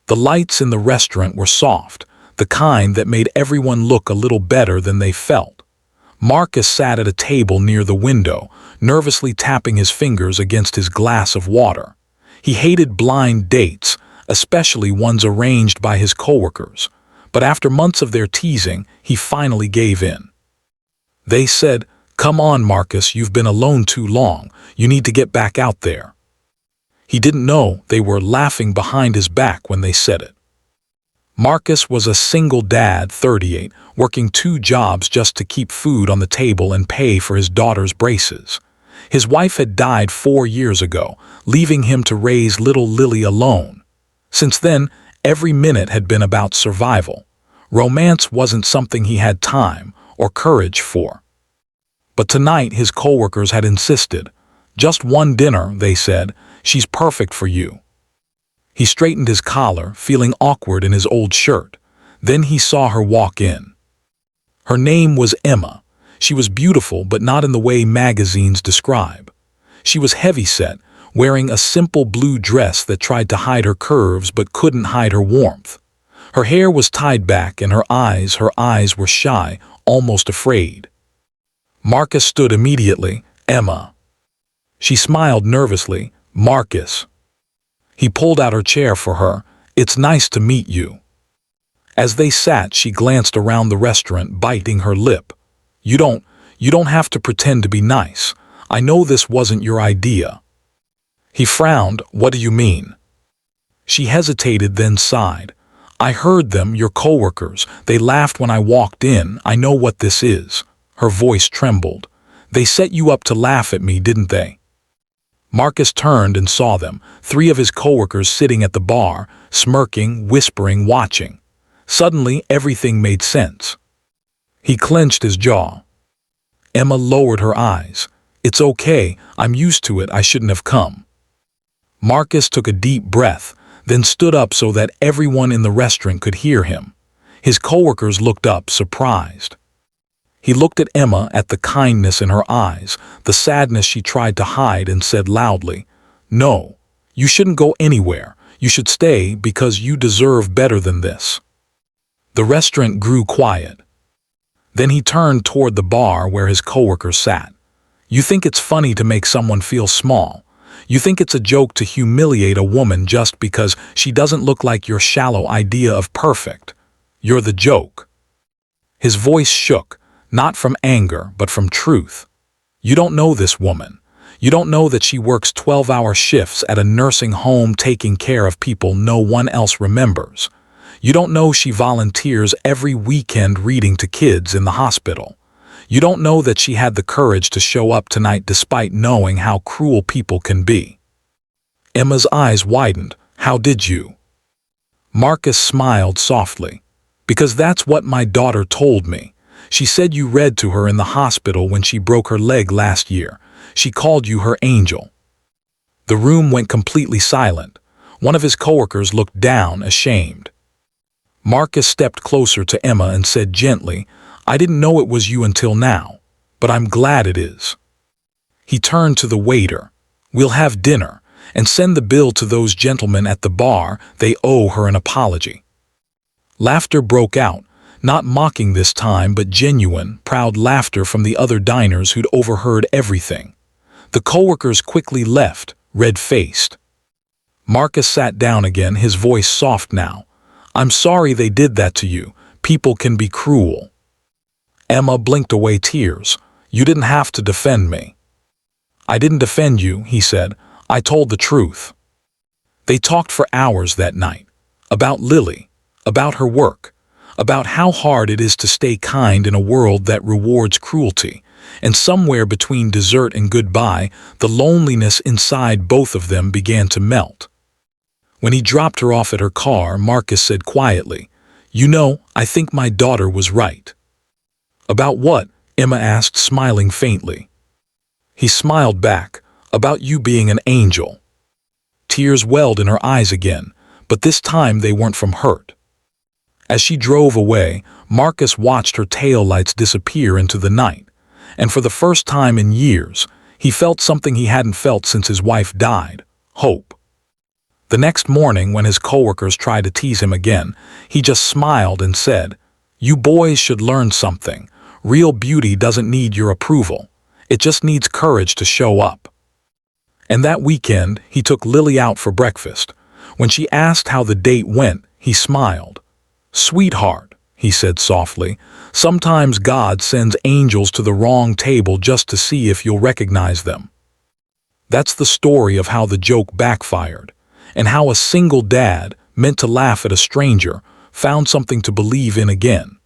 The lights in the restaurant were soft, the kind that made everyone look a little better than they felt. Marcus sat at a table near the window, nervously tapping his fingers against his glass of water. He hated blind dates, especially ones arranged by his coworkers, but after months of their teasing, he finally gave in. They said, "Come on, Marcus, you've been alone too long. You need to get back out there." He didn't know they were laughing behind his back when they said it. Marcus was a single dad, 38, working 2 jobs just to keep food on the table and pay for his daughter's braces. His wife had died 4 years ago, leaving him to raise little Lily alone. Since then, every minute had been about survival. Romance wasn't something he had time or courage for. But tonight his coworkers had insisted. "Just one dinner," they said. "She's perfect for you." He straightened his collar, feeling awkward in his old shirt. Then he saw her walk in. Her name was Emma. She was beautiful, but not in the way magazines describe. She was heavyset, wearing a simple blue dress that tried to hide her curves but couldn't hide her warmth. Her hair was tied back, and her eyes were shy, almost afraid. Marcus stood immediately. "Emma." She smiled nervously. "Marcus." He pulled out her chair for her. "It's nice to meet you." As they sat, she glanced around the restaurant, biting her lip. You don't have to pretend to be nice. I know this wasn't your idea." He frowned. "What do you mean?" She hesitated, then sighed. "I heard them, your coworkers. They laughed when I walked in. I know what this is." Her voice trembled. "They set you up to laugh at me, didn't they?" Marcus turned and saw them, 3 of his coworkers sitting at the bar, smirking, whispering, watching. Suddenly, everything made sense. He clenched his jaw. Emma lowered her eyes. "It's okay, I'm used to it, I shouldn't have come." Marcus took a deep breath, then stood up so that everyone in the restaurant could hear him. His coworkers looked up, surprised. He looked at Emma, at the kindness in her eyes, the sadness she tried to hide, and said loudly, "No, you shouldn't go anywhere. You should stay because you deserve better than this." The restaurant grew quiet. Then he turned toward the bar where his coworkers sat. "You think it's funny to make someone feel small. You think it's a joke to humiliate a woman just because she doesn't look like your shallow idea of perfect. You're the joke." His voice shook, not from anger, but from truth. "You don't know this woman. You don't know that she works 12-hour shifts at a nursing home taking care of people no one else remembers. You don't know she volunteers every weekend reading to kids in the hospital. You don't know that she had the courage to show up tonight despite knowing how cruel people can be." Emma's eyes widened. "How did you?" Marcus smiled softly. "Because that's what my daughter told me. She said you read to her in the hospital when she broke her leg last year. She called you her angel." The room went completely silent. One of his coworkers looked down, ashamed. Marcus stepped closer to Emma and said gently, "I didn't know it was you until now, but I'm glad it is." He turned to the waiter. "We'll have dinner, and send the bill to those gentlemen at the bar. They owe her an apology." Laughter broke out, not mocking this time, but genuine, proud laughter from the other diners who'd overheard everything. The coworkers quickly left, red-faced. Marcus sat down again, his voice soft now. "I'm sorry they did that to you. People can be cruel." Emma blinked away tears. "You didn't have to defend me." "I didn't defend you," he said. "I told the truth." They talked for hours that night. About Lily, about her work, about how hard it is to stay kind in a world that rewards cruelty, and somewhere between dessert and goodbye, the loneliness inside both of them began to melt. When he dropped her off at her car, Marcus said quietly, "You know, I think my daughter was right." "About what?" Emma asked, smiling faintly. He smiled back. "About you being an angel." Tears welled in her eyes again, but this time they weren't from hurt. As she drove away, Marcus watched her taillights disappear into the night, and for the first time in years, he felt something he hadn't felt since his wife died: hope. The next morning, when his coworkers tried to tease him again, he just smiled and said, "You boys should learn something. Real beauty doesn't need your approval. It just needs courage to show up." And that weekend, he took Lily out for breakfast. When she asked how the date went, he smiled. "Sweetheart," he said softly, "sometimes God sends angels to the wrong table just to see if you'll recognize them." That's the story of how the joke backfired, and how a single dad, meant to laugh at a stranger, found something to believe in again.